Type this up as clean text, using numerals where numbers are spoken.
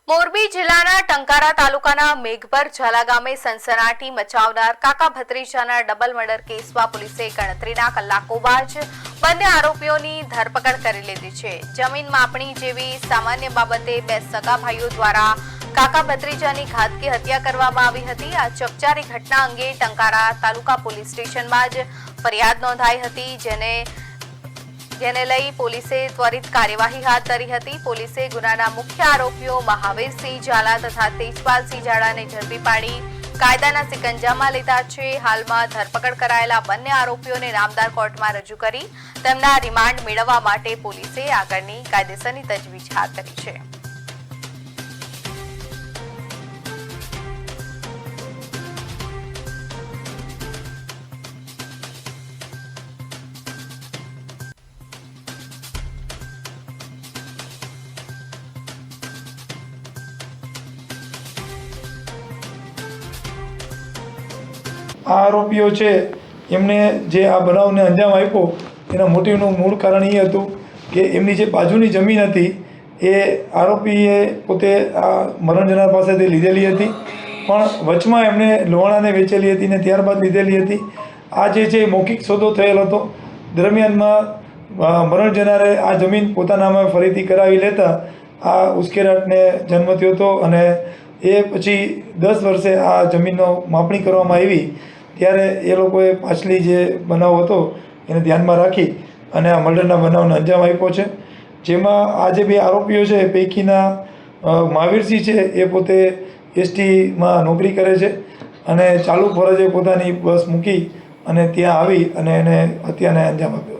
મોરબી જિલ્લાના ટંકારા તાલુકાના મેઘભર ઝાલા ગામે સનસનાટી મચાવનાર કાકા ભત્રીજાના ડબલ મર્ડર કેસમાં પોલીસે ગણતરીના કલાકોમાં જ બંને આરોપીઓની ધરપકડ કરી લીધી છે। જમીન માપણી જેવી સામાન્ય બાબતે બે સગા ભાઈઓ દ્વારા કાકા ભત્રીજાની ઘાતકી હત્યા કરવામાં આવી હતી। આ ચકચારી ઘટના અંગે ટંકારા તાલુકા પોલીસ સ્ટેશનમાં જ ફરિયાદ નોંધાઈ હતી, જેને લઈ પોલીસે ત્વરિત કાર્યવાહી હાથ ધરી હતી। પોલીસે ગુનાના મુખ્ય આરોપીઓ મહાવીરસિંહ ઝાલા તથા તેજપાલસિંહ ઝાલાને ઝડપી પાડી કાયદાના સિકંજામાં લીધા છે। હાલમાં ધરપકડ કરાયેલા બંને આરોપીઓને નામદાર કોર્ટમાં રજૂ કરી તેમના રિમાન્ડ મેળવવા માટે પોલીસે આગળની કાયદેસરની તજવીજ હાથ ધરી છે। આ આરોપીઓ છે એમને જે આ બનાવને અંજામ આપ્યો એના મોટિવનું મૂળ કારણ એ હતું કે એમની જે બાજુની જમીન હતી એ આરોપીએ પોતે આ મરણ જનાર પાસેથી લીધેલી હતી, પણ વચમાં એમણે લોહાણાને વેચેલી હતી ને ત્યારબાદ લીધેલી હતી। આ જે છે મૌખિક સોદો થયેલ હતો। દરમિયાનમાં મરણ જનારે આ જમીન પોતાનામાં ફરીથી કરાવી લેતા આ ઉશ્કેરાટને જન્મ થયો હતો અને એ પછી 10 વર્ષે આ જમીનનો માપણી કરવામાં આવી ત્યારે એ લોકોએ પાછલી જે બનાવ હતો એને ધ્યાનમાં રાખી અને આ મર્ડરના બનાવને અંજામ આપ્યો છે। જેમાં આ જે બે આરોપીઓ છે પૈકીના મહાવીરસિંહ છે એ પોતે એસટીમાં નોકરી કરે છે અને ચાલુ ફરજે પોતાની બસ મૂકી અને ત્યાં આવી અને એને હત્યાને અંજામ આપ્યો।